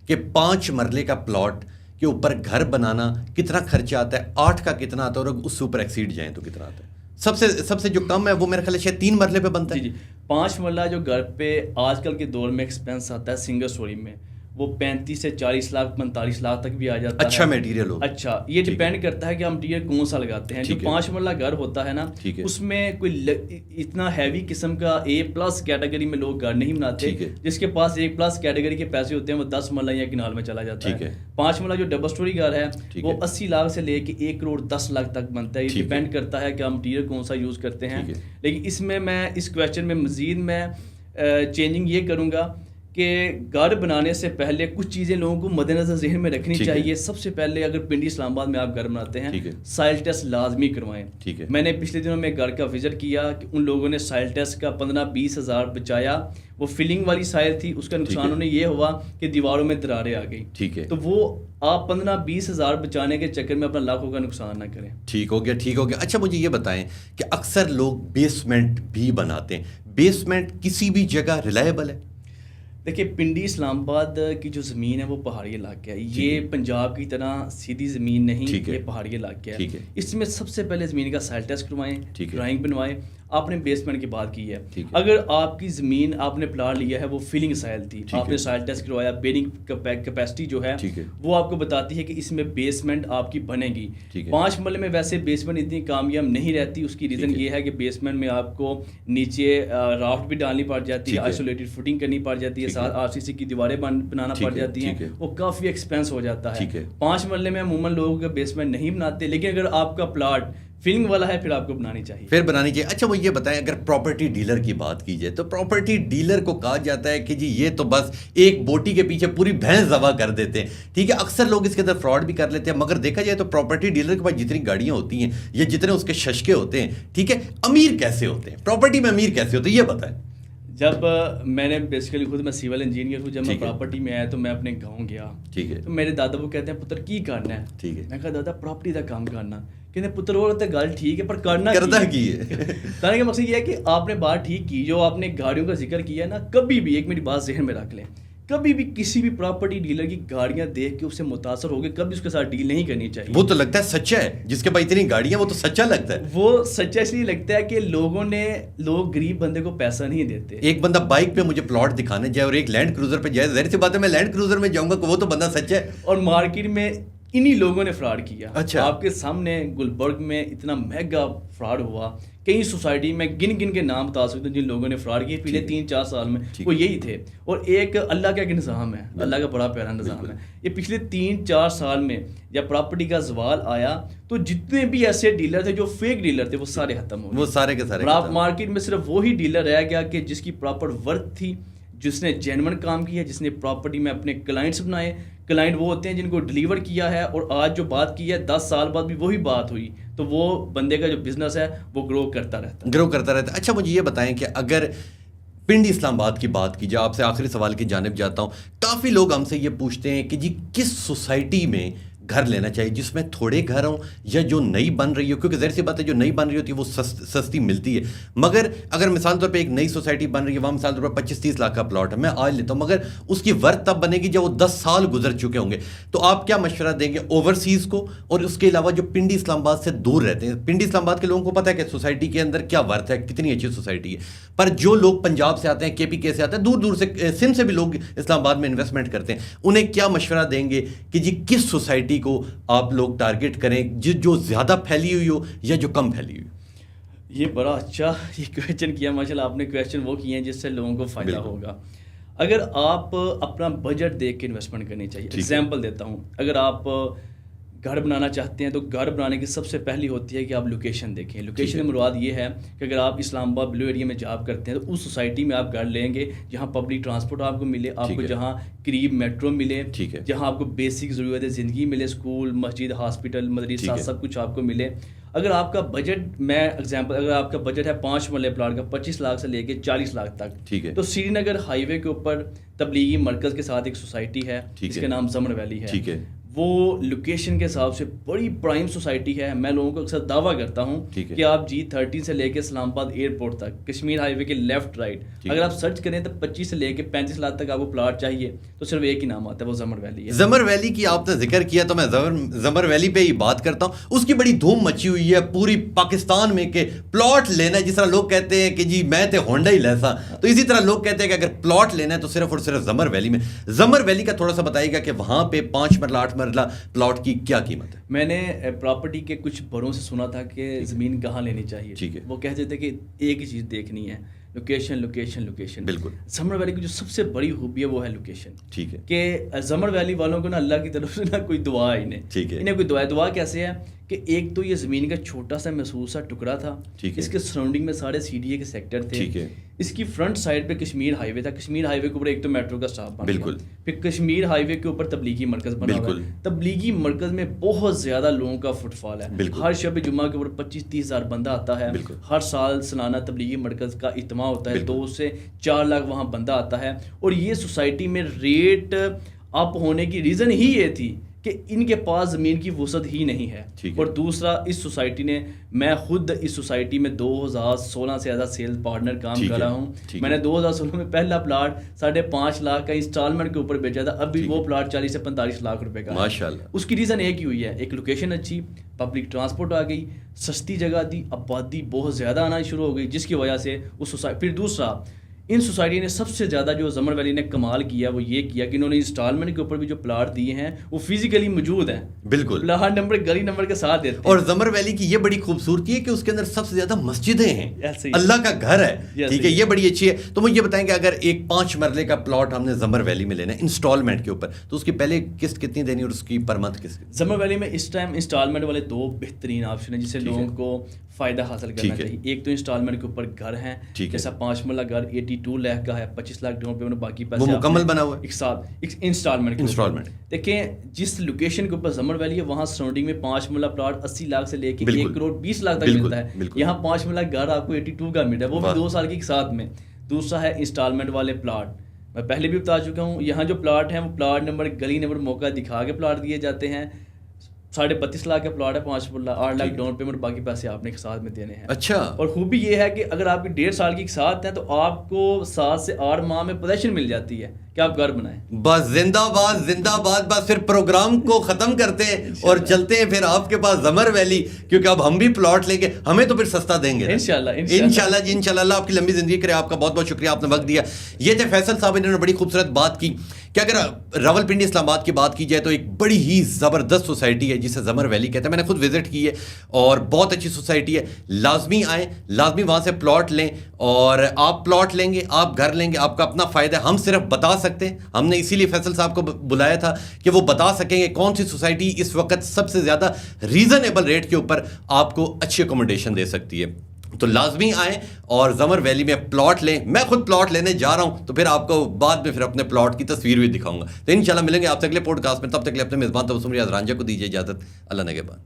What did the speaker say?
کہ 5 مرلے کا پلاٹ کے اوپر گھر بنانا کتنا خرچہ آتا ہے، 8 کا کتنا آتا ہے، اور اس سے اوپر ایکسیڈ جائیں تو کتنا آتا ہے؟ سب سے جو کم ہے وہ میرے خیال ہے 3 مرلے پہ بنتا ہے. جی 5 مرلہ جو گھر پہ آج کل کے دور میں ایکسپینس آتا ہے سنگل سٹوری میں، وہ 35 سے 40 لاکھ 45 لاکھ تک بھی آ جاتا ہے. اچھا میٹیریل ہو. اچھا یہ ڈیپینڈ کرتا ہے کہ ہم مٹیریل کون سا لگاتے ہیں. جو 5 مرلہ گھر ہوتا ہے نا اس میں کوئی اتنا ہیوی قسم کا A+ کیٹیگری میں لوگ گھر نہیں بناتے. جس کے پاس A+ کیٹیگری کے پیسے ہوتے ہیں وہ 10 مرلہ یا کنال میں چلا جاتا ہے. 5 مرلہ جو ڈبل سٹوری گھر ہے وہ 80 لاکھ سے لے کے 1 کروڑ 10 لاکھ تک بنتا ہے. یہ ڈیپینڈ کرتا ہے کہ ہم مٹیریل کون سا یوز کرتے ہیں. لیکن اس میں اس کویشچن میں مزید میں چینجنگ یہ کروں گا کہ گھر بنانے سے پہلے کچھ چیزیں لوگوں کو مد نظر ذہن میں رکھنی چاہیے. سب سے پہلے اگر پنڈی اسلام آباد میں آپ گھر بناتے ہیں سائل ٹیسٹ لازمی کروائیں. میں نے پچھلے دنوں میں گھر کا وزٹ کیا کہ ان لوگوں نے سائل ٹیسٹ کا 15-20 ہزار بچایا. وہ فلنگ والی سائل تھی، اس کا نقصان انہیں یہ ہوا کہ دیواروں میں دراریں آ گئی. تو وہ آپ 15-20 ہزار بچانے کے چکر میں اپنا لاکھوں کا نقصان نہ کریں. ٹھیک ہو گیا. اچھا مجھے یہ بتائیں کہ اکثر لوگ بیسمنٹ بھی بناتے ہیں، بیسمنٹ کسی بھی جگہ ریلائبل ہے؟ دیکھیے پنڈی اسلام آباد کی جو زمین ہے وہ پہاڑی علاقہ ہے. یہ پنجاب کی طرح سیدھی زمین نہیں، یہ پہاڑی علاقہ ہے. اس میں سب سے پہلے زمین کا سائل ٹیسٹ کروائیں، ڈرائنگ بنوائیں. آپ نے بیسمنٹ کی بات کی ہے، اگر آپ کی زمین آپ نے پلاٹ لیا ہے وہ فلنگ سائل تھی، آپ نے سائل ٹیسٹ کروایا، بیرنگ کیپیسٹی جو ہے وہ آپ کو بتاتی ہے کہ اس میں بیسمنٹ آپ کی بنے گی. 5 مرلے میں ویسے بیسمنٹ اتنی کامیاب نہیں رہتی. اس کی ریزن یہ ہے کہ بیسمنٹ میں آپ کو نیچے رافٹ بھی ڈالنی پڑ جاتی ہے، آئسولیٹڈ فوٹنگ کرنی پڑ جاتی ہے، ساتھ RCC کی دیواریں بنانا پڑ جاتی ہیں. وہ کافی ایکسپینس ہو جاتا ہے. 5 مرلے میں عموماً لوگوں کا بیسمنٹ نہیں بناتے، لیکن اگر آپ کا پلاٹ فلنگ والا ہے پھر آپ کو بنانی چاہیے. اچھا وہ یہ بتائیں اگر پراپرٹی ڈیلر کی بات کی جائے تو پراپرٹی ڈیلر کو کہا جاتا ہے کہ جی یہ تو بس ایک بوٹی کے پیچھے پوری بھینس ذبح کر دیتے ہیں. ٹھیک ہے، اکثر لوگ اس کے اندر فراڈ بھی کر لیتے ہیں. مگر دیکھا جائے تو پراپرٹی ڈیلر کے پاس جتنی گاڑیاں ہوتی ہیں یا جتنے اس کے ششکے ہوتے ہیں، ٹھیک ہے، امیر کیسے ہوتے ہیں، پراپرٹی میں امیر کیسے ہوتے ہیں، یہ بتائیں. جب میں نے بیسیکلی خود میں سول انجینئر ہوں، جب میں پراپرٹی میں آیا تو میں اپنے گاؤں گیا. ٹھیک ہے، تو میرے دادا وہ کہتے ہیں پتر کی کرنا ہے. ٹھیک ہے، میں کہا دادا پراپرٹی کا کام کرنا. کہتے ہیں پتر وہ ہوتا ہے گل ٹھیک ہے پر کرنا کی ہے. کہنے کا مقصد یہ ہے کہ آپ نے بات ٹھیک کی، جو آپ نے گاڑیوں کا ذکر کیا ہے نا، کبھی بھی ایک میری بات ذہن میں رکھ لیں، کبھی بھی کسی بھی پراپرٹی ڈیلر کی گاڑیاں دیکھ کے اس سے متاثر ہو گئے کبھی اس کے ساتھ ڈیل نہیں کرنی چاہیے. وہ تو لگتا ہے سچا ہے، جس کے پاس اتنی گاڑیاں وہ تو سچا لگتا ہے. وہ سچا اس لیے لگتا ہے کہ لوگ غریب بندے کو پیسہ نہیں دیتے. ایک بندہ بائک پہ مجھے پلاٹ دکھانے جائے اور ایک لینڈ کروزر پہ جائے، ظاہر سی بات ہے میں لینڈ کروزر میں جاؤں گا کہ وہ تو بندہ سچا ہے. اور مارکیٹ میں انہی لوگوں نے فراڈ کیا. اچھا، آپ کے سامنے گلبرگ میں اتنا مہنگا فراڈ ہوا، کئی سوسائٹی میں گن کے نام بتا سکتے ہیں جن لوگوں نے فراڈ کیے پچھلے 3-4 سال میں. وہ یہی تھے. اور ایک اللہ کا ایک نظام ہے، اللہ کا بڑا پیارا نظام ہے. یہ پچھلے 3-4 سال میں جب پراپرٹی کا زوال آیا تو جتنے بھی ایسے ڈیلر تھے جو فیک ڈیلر تھے وہ سارے ختم ہو گئے. وہ سارے کے سارے مارکیٹ میں صرف وہی ڈیلر رہ گیا کہ جس کی پراپر ورتھ تھی، جس نے جینون کام کیا، جس نے پراپرٹی میں اپنے کلائنٹس بنائے. کلائنٹ وہ ہوتے ہیں جن کو ڈلیور کیا ہے اور آج جو بات کی ہے 10 سال بعد بھی وہی بات ہوئی، تو وہ بندے کا جو بزنس ہے وہ گرو کرتا رہتا ہے. اچھا مجھے یہ بتائیں کہ اگر پنڈی اسلام آباد کی بات کی جائے، آپ سے آخری سوال کی جانب جاتا ہوں. کافی لوگ ہم سے یہ پوچھتے ہیں کہ جی کس سوسائٹی میں گھر لینا چاہیے، جس میں تھوڑے گھر ہوں یا جو نئی بن رہی ہو، کیونکہ ظاہر سی بات ہے جو نئی بن رہی ہوتی ہے وہ سستی ملتی ہے. مگر اگر مثال طور پہ ایک نئی سوسائٹی بن رہی ہے، وہاں مثال طور پر 25-30 لاکھ کا پلاٹ ہے، میں آج لیتا ہوں، مگر اس کی ورتھ تب بنے گی جب وہ 10 سال گزر چکے ہوں گے. تو آپ کیا مشورہ دیں گے اوورسیز کو اور اس کے علاوہ جو پنڈی اسلام آباد سے دور رہتے ہیں؟ پنڈی اسلام آباد کے لوگوں کو پتہ ہے کہ سوسائٹی کے اندر کیا ورتھ ہے، کتنی اچھی سوسائٹی ہے، پر جو لوگ پنجاب سے آتے ہیں، KPK سے آتے ہیں، دور دور سے، سندھ سے بھی لوگ اسلام آباد میں انویسٹمنٹ کرتے ہیں، انہیں کیا مشورہ دیں گے کہ جی کس سوسائٹی کو آپ لوگ ٹارگٹ کریں، جو زیادہ پھیلی ہوئی ہو یا جو کم پھیلی ہوئی؟ یہ بڑا اچھا یہ کویشچن کیا ماشاء اللہ آپ نے. کویشچن وہ کیے ہیں جس سے لوگوں کو فائدہ ہوگا. اگر آپ اپنا بجٹ دیکھ کے انویسٹمنٹ کرنی چاہیے. ایگزامپل دیتا ہوں، اگر آپ گھر بنانا چاہتے ہیں تو گھر بنانے کی سب سے پہلی ہوتی ہے کہ آپ لوکیشن دیکھیں. لوکیشن میں مراد یہ ہے کہ اگر آپ اسلام آباد بلو ایریا میں جاب کرتے ہیں تو اس سوسائٹی میں آپ گھر لیں گے جہاں پبلک ٹرانسپورٹ آپ کو ملے، آپ کو جہاں قریب میٹرو ملے، جہاں آپ کو بیسک ضرورت زندگی ملے، اسکول، مسجد، ہاسپٹل، مدرسہ، سب کچھ آپ کو ملے. اگر آپ کا بجٹ، میں ایگزامپل، اگر آپ کا بجٹ ہے 5 مرلے پلاٹ کا 25 لاکھ سے لے کے 40 لاکھ تک، تو سری نگر ہائی وے کے اوپر تبلیغی مرکز کے ساتھ ایک سوسائٹی ہے جس کا نام زمر ویلی ہے. وہ لوکیشن کے حساب سے بڑی پرائم سوسائٹی ہے. میں لوگوں کو اکثر دعویٰ کرتا ہوں کہ آپ G30 سے لے کے اسلام آباد ایئرپورٹ تک کشمیر ہائی وے کے لیفٹ رائٹ اگر آپ سرچ کریں تو 25 سے لے کے 35 لاکھ تک آپ کو پلاٹ چاہیے تو صرف ایک ہی نام آتا ہے, وہ زمر ویلی ہے. زمر ویلی کی آپ نے ذکر کیا تو میں زمر ویلی پہ ہی بات کرتا ہوں. اس کی بڑی دھوم مچی ہوئی ہے پوری پاکستان میں کہ پلاٹ لینا ہے. جس طرح لوگ کہتے ہیں کہ جی میں تے ہونڈا ہی لیسا, تو اسی طرح لوگ کہتے ہیں کہ اگر پلاٹ لینا ہے تو صرف اور صرف زمر ویلی میں. زمر ویلی کا تھوڑا سا بتائیے گا کہ وہاں پہ 5 مرلہ 8 مرلہ پلاٹ کی کیا قیمت ہے؟ میں نے پراپرٹی کے کچھ بڑوں سے سنا تھا کہ زمین کہاں لینی چاہیے. وہ کہتے تھے کہ ایک ہی چیز دیکھنی ہے, لوکیشن لوکیشن لوکیشن. بالکل. زمر ویلی کی جو سب سے بڑی خوبی ہے وہ ہے لوکیشن. ٹھیک ہے. کہ زمر ویلی والوں کو نا اللہ کی طرف سے نا کوئی دعا ہے انہیں کوئی دعا کیسے ہے کہ ایک تو یہ زمین کا چھوٹا سا محسوس سا ٹکڑا تھا, اس کے سراؤنڈنگ میں سارے CDA کے سیکٹر تھے. اس کی فرنٹ سائڈ پہ کشمیر ہائی وے تھا. کشمیر ہائی وے کے اوپر ایک تو میٹرو کا اسٹاپ بنا, بالکل. پھر کشمیر ہائی وے کے اوپر تبلیغی مرکز بنا ہوا ہے. تبلیغی مرکز میں بہت زیادہ لوگوں کا فٹ فال ہے. ہر شب جمعہ کے اوپر 25-30 ہزار بندہ آتا ہے. ہر سال سالانہ تبلیغی مرکز کا اجتماع ہوتا ہے, 2 سے 4 لاکھ وہاں بندہ آتا ہے. اور یہ سوسائٹی میں ریٹ اپ ہونے کی ریزن ہی یہ تھی کہ ان کے پاس زمین کی وسعت ہی نہیں ہے. اور دوسرا اس سوسائٹی نے, میں خود اس سوسائٹی میں 2016 سے زیادہ سیلز پارٹنر کام کر رہا ہوں. میں نے 2016 میں پہلا پلاٹ 5.5 لاکھ کا انسٹالمنٹ کے اوپر بیچا تھا. ابھی وہ پلاٹ 40 سے 45 لاکھ روپے کا. ماشاءاللہ. اس کی ریزن ایک ہی ہوئی ہے, ایک لوکیشن اچھی, پبلک ٹرانسپورٹ آ گئی, سستی جگہ دی, آبادی بہت زیادہ آنا شروع ہو گئی, جس کی وجہ سے اس سوسائٹی. پھر دوسرا ان سوسائٹی نے سب سے زیادہ جو زمر ویلی نے کمال کیا وہ یہ کیا کہ انہوں نے انسٹالمنٹ کے اوپر بھی جو پلاٹ دیے ہیں وہ فزیکلی موجود ہیں. بالکل. پلاٹ نمبر گلی نمبر کے ساتھ دیتے ہیں. اور زمر ویلی کی یہ بڑی خوبصورتی ہے کہ اس کے اندر سب سے زیادہ مسجدیں ہیں, اللہ کا گھر ہے. ٹھیک ہے, یہ بڑی اچھی ہے. تو مجھے یہ بتائیں کہ اگر ایک 5 مرلے کا پلاٹ ہم نے زمر ویلی میں لینا ہے انسٹالمنٹ کے اوپر, تو اس کی پہلے قسط کتنی دینی اور اس کی پر منتھ قسط؟ زمر ویلی میں اس ٹائم انسٹالمنٹ والے 2 بہترین آپشن ہیں جس سے لوگوں کو فائدہ حاصل کرنا چاہیے. ایک تو انسٹالمنٹ کے اوپر گھر ہیں, جیسا 5 مرلہ گھر 82 لاکھ کا ہے, 25 لاکھ ڈاؤن پیمنٹ, باقی پیسے وہ مکمل بنا ہوا ہے ایک ساتھ انسٹالمنٹ. دیکھیں جس لوکیشن کے اوپر زمر ویلی ہے وہاں سراؤنڈنگ میں 5 مرلہ پلاٹ 80 لاکھ سے لے کے 1 کروڑ 20 لاکھ تک ملتا ہے. یہاں 5 مرلہ گھر آپ کو 82 کا ملتا ہے, وہ بھی 2 سال کے ساتھ میں. دوسرا ہے انسٹالمنٹ والے پلاٹ, میں پہلے بھی بتا چکا ہوں. یہاں جو پلاٹ ہیں وہ پلاٹ نمبر گلی نمبر موقع دکھا کے پلاٹ دیے جاتے ہیں. 32.5 لاکھ کا پلاٹ ہے, 5 مرلہ 8 لاکھ ڈاؤن پیمنٹ, باقی پیسے آپ نے ایک ساتھ میں دینے ہیں. اچھا. اور خوبی یہ ہے کہ اگر آپ کی 1.5 سال کی ایک ساتھ ہے تو آپ کو 7 سے 8 ماہ میں پوزیشن مل جاتی ہے کہ آپ گھر بنائیں. بس زندہ باد زندہ باد. بس پھر پروگرام کو ختم کرتے ہیں اور چلتے ہیں پھر آپ کے پاس زمر ویلی, کیونکہ اب ہم بھی پلاٹ لیں گے, ہمیں تو پھر سستا دیں گے انشاءاللہ جی. انشاءاللہ اللہ آپ کی لمبی زندگی کرے. آپ کا بہت بہت شکریہ, آپ نے وقت دیا. یہ تھے فیصل صاحب, انہوں نے بڑی خوبصورت بات کی کہ اگر راولپنڈی اسلام آباد کی بات کی جائے تو ایک بڑی ہی زبردست سوسائٹی ہے جسے زمر ویلی کہتے ہیں. میں نے خود وزٹ کی ہے اور بہت اچھی سوسائٹی ہے. لازمی آئیں, لازمی وہاں سے پلاٹ لیں, اور آپ پلاٹ لیں گے, آپ گھر لیں گے, آپ کا اپنا فائدہ ہے. ہم صرف بتا سکتے ہیں, ہم نے اسی لیے فیصل صاحب کو بلایا تھا کہ وہ بتا سکیں کہ کون سی سوسائٹی اس وقت سب سے زیادہ ریزنیبل ریٹ کے اوپر آپ کو اچھی اکوموڈیشن دے سکتی ہے. تو لازمی آئیں اور زمر ویلی میں پلاٹ لیں. میں خود پلاٹ لینے جا رہا ہوں, تو پھر آپ کو بعد میں پھر اپنے پلاٹ کی تصویر بھی دکھاؤں گا. تو انشاءاللہ ملیں گے آپ سے اگلے پوڈ کاسٹ میں. تب تک کے لیے اپنے میزبان تبسم ریاض رانجھا کو دیجیے اجازت. اللہ نگہبان.